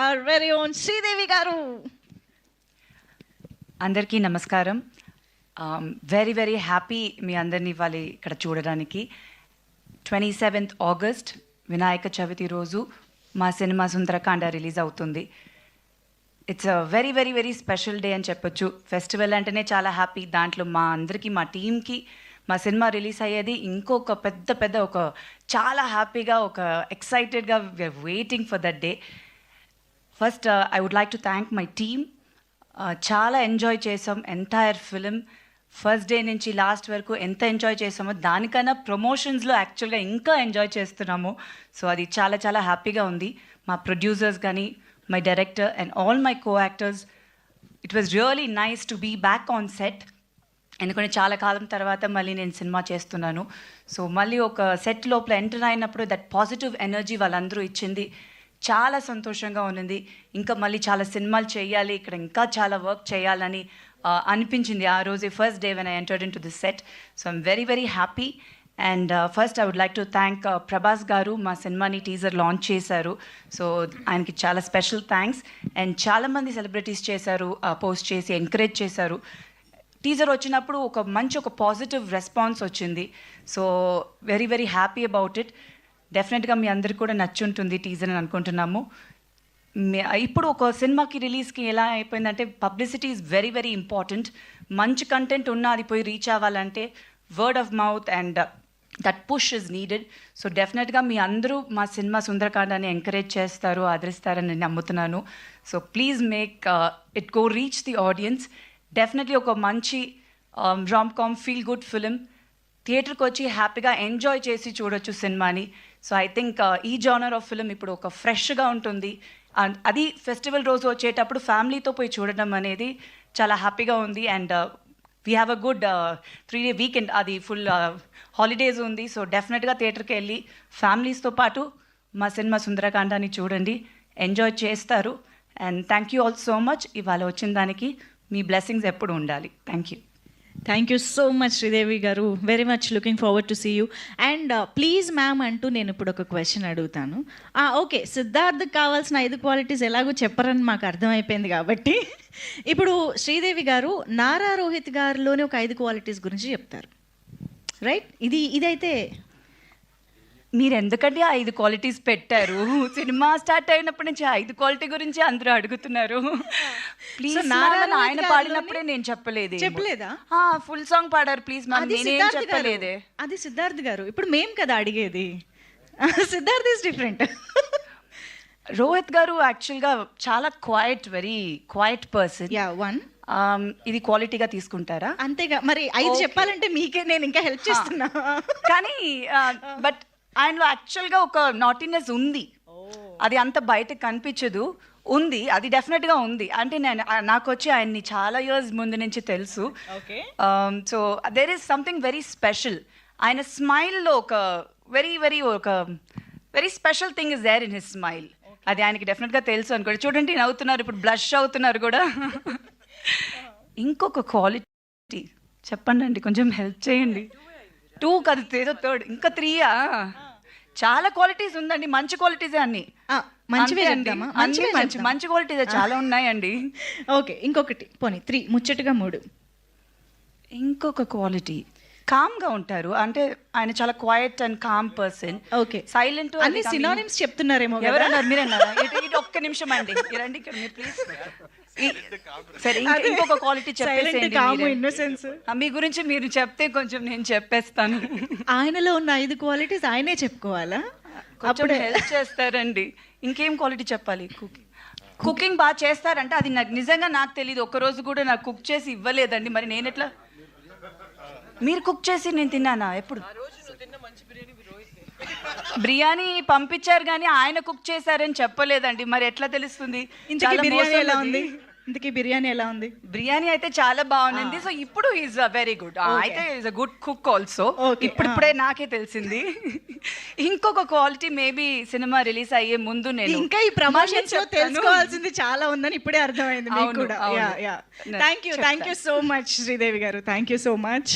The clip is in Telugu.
our very own Sridevi garu. అందరికీ నమస్కారం. వెరీ వెరీ హ్యాపీ మీ అందరినీ ఇవాళ ఇక్కడ చూడడానికి. 27th ఆగస్ట్ వినాయక చవితి రోజు మా సినిమా సుందరకాండ రిలీజ్ అవుతుంది. It's a very very very special day అని చెప్పొచ్చు. ఫెస్టివల్ అంటేనే చాలా హ్యాపీ. దాంట్లో మా అందరికీ, మా టీమ్కి మా సినిమా రిలీజ్ అయ్యేది ఇంకొక పెద్ద ఒక చాలా హ్యాపీగా, ఒక ఎక్సైటెడ్గా we are waiting for that day. First I would like to thank my team. చాలా ఎంజాయ్ చేసాం ఎంటైర్ ఫిలిం. ఫస్ట్ డే నుంచి లాస్ట్ వరకు ఎంత ఎంజాయ్ చేసామో దానికన్నా ప్రమోషన్స్లో యాక్చువల్గా ఇంకా ఎంజాయ్ చేస్తున్నాము. సో అది చాలా చాలా హ్యాపీగా ఉంది. మా ప్రొడ్యూసర్స్ కానీ, my director and all my co actors, it was really nice to be back on set. ఎందుకంటే చాలా కాలం తర్వాత మళ్ళీ నేను సినిమా చేస్తున్నాను. సో మళ్ళీ ఒక సెట్ లోపల ఎంటర్ అయినప్పుడు దట్ పాజిటివ్ ఎనర్జీ వాళ్ళందరూ ఇచ్చింది. చాలా సంతోషంగా ఉన్నది. ఇంకా మళ్ళీ చాలా సినిమాలు చేయాలి, ఇక్కడ ఇంకా చాలా వర్క్ చేయాలని అనిపించింది ఆ రోజే, first day when I entered in to this set. So I'm very very happy. And first I would like to thank Prabhas గారు. మా సినిమాని టీజర్ లాంచ్ చేశారు. సో ఆయనకి చాలా స్పెషల్ థ్యాంక్స్. అండ్ చాలామంది సెలబ్రిటీస్ చేశారు, పోస్ట్ చేసి ఎంకరేజ్ చేశారు. టీజర్ వచ్చినప్పుడు ఒక పాజిటివ్ రెస్పాన్స్ వచ్చింది. So very very happy about it. డెఫినెట్గా మీ అందరికి కూడా నచ్చుంటుంది టీజర్ అని అనుకుంటున్నాము. ఇప్పుడు ఒక సినిమాకి రిలీజ్కి ఎలా అయిపోయిందంటే publicity is very very important. మంచి కంటెంట్ ఉన్నా అది పోయి రీచ్ అవ్వాలంటే word of mouth and that push is needed. So డెఫినెట్గా మీ అందరూ మా సినిమా సుందరకాండాన్ని ఎంకరేజ్ చేస్తారు, ఆదరిస్తారని నేను నమ్ముతున్నాను. So please make it go reach the audience. Definitely ఒక మంచి రామ్-కామ్ ఫీల్ గుడ్ ఫిలిం. థియేటర్కి వచ్చి హ్యాపీగా ఎంజాయ్ చేసి చూడొచ్చు సినిమాని. సో ఐ థింక్ ఈ జానర్ ఆఫ్ ఫిలిం ఇప్పుడు ఒక ఫ్రెష్గా ఉంటుంది. అండ్ అది ఫెస్టివల్ రోజు వచ్చేటప్పుడు ఫ్యామిలీతో పోయి చూడడం అనేది చాలా హ్యాపీగా ఉంది. And we have a good 3-day weekend, అది ఫుల్ హాలిడేస్ ఉంది. సో డెఫినెట్గా థియేటర్కి వెళ్ళి ఫ్యామిలీస్తో పాటు మా సినిమా సుందరకాండాన్ని చూడండి, ఎంజాయ్ చేస్తారు. And thank you all so much. ఇవాళ వచ్చిన దానికి మీ బ్లెస్సింగ్స్ ఎప్పుడు ఉండాలి. Thank you. Thank you so much Sridevi garu. Very much looking forward to see you. And please ma'am అంటూ నేను ఇప్పుడు ఒక క్వశ్చన్ అడుగుతాను. ఓకే, సిద్ధార్థ్కి కావాల్సిన 5 క్వాలిటీస్ ఎలాగో చెప్పరని మాకు అర్థమైపోయింది కాబట్టి ఇప్పుడు శ్రీదేవి గారు నారా రోహిత్ గారిలోనే ఒక 5 క్వాలిటీస్ గురించి చెప్తారు, రైట్? ఇదైతే మీరు ఎందుకంటే 5 క్వాలిటీస్ పెట్టారు? సినిమా స్టార్ట్ అయినప్పటి నుంచి 5 క్వాలిటీ గురించి అందరూ అడుగుతున్నారు. ప్లీజ్ ఆయన పాడినప్పుడే నేను చెప్పలేదా? ఫుల్ సాంగ్ పాడారు. ప్లీజ్ నేనేం చెప్పలేదే. అది సిద్ధార్థ్ గారు. ఇప్పుడు మేం కదా అడిగేది. Siddharth is different. రోహిత్ గారు యాక్చువల్గా చాలా వెరీ క్వైట్ పర్సన్. ఇది క్వాలిటీగా తీసుకుంటారా? అంతేగా మరి 5 చెప్పాలంటే మీకే నేను ఇంకా హెల్ప్ చేస్తున్నా. కానీ బట్ ఆయనలో యాక్చువల్గా ఒక నాటినెస్ ఉంది. అది అంత బయటకు కనిపించదు, ఉంది. అది డెఫినెట్గా ఉంది. అంటే నాకు వచ్చి ఆయన్ని చాలా ఇయర్స్ ముందు నుంచి తెలుసు. So there is something very special. ఆయన స్మైల్లో ఒక very special thing is there in his smile. అది ఆయనకి డెఫినెట్గా తెలుసు అనుకోండి. చూడండి నవ్వుతున్నారు, ఇప్పుడు బ్లష్ అవుతున్నారు కూడా. ఇంకొక క్వాలిటీ చెప్పండి అండి, కొంచెం హెల్ప్ చేయండి. 2 కాదు, ఏదో 3rd, ఇంకా 3. చాలా క్వాలిటీస్ ఉందండి, మంచి క్వాలిటీసే అన్ని. మంచి క్వాలిటీస్ చాలా ఉన్నాయండి. ఓకే, ఇంకొకటి పోనీ 3, ముచ్చటగా 3. ఇంకొక క్వాలిటీ కామ్గా ఉంటారు. అంటే ఆయన చాలా quiet and calm person. Okay, silent. అన్ని సినోనిమ్స్ చెప్తున్నారేమో. ఎవరన్నారు? మీరన్నారా? ఇటు ఒక్క నిమిషం అండి, రండి ఇక్కడ మీరు ప్లీజ్. సరే, ఇంకొక క్వాలిటీ చెప్పేసి మీ గురించి మీరు చెప్తే కొంచెం నేను చెప్పేస్తాను. ఆయనలో ఉన్న 5 క్వాలిటీస్ ఆయనే చెప్పుకోవాలా? అప్పుడు హెల్ప్ చేస్తారండి. ఇంకేం క్వాలిటీ చెప్పాలి? కుకింగ్ బాగా చేస్తారంటే అది నాకు నిజంగా నాకు తెలియదు. ఒక్కరోజు కూడా నాకు కుక్ చేసి ఇవ్వలేదండి. మరి నేను ఎట్లా? మీరు కుక్ చేసి నేను తిన్నానా? ఎప్పుడు బిర్యానీ పంపించారు కానీ ఆయన కుక్ చేశారని చెప్పలేదండి. మరి ఎట్లా తెలుస్తుంది? బిర్యానీ ఎలా ఉంది? బిర్యానీ అయితే చాలా బాగుంది. సో ఇప్పుడు ఈజ్ వెరీ గుడ్. అయితే is a good cook also. ఇప్పుడే నాకే తెలిసింది. ఇంకొక క్వాలిటీ మేబీ సినిమా రిలీజ్ అయ్యే ముందు నేను ఇంకా ఈ ప్రమోషన్స్ లో తెలుసుకోవాల్సింది చాలా ఉందని ఇప్పుడే అర్థమైంది మీకు కూడా. Thank you so much Sridevi garu. Thank you so much.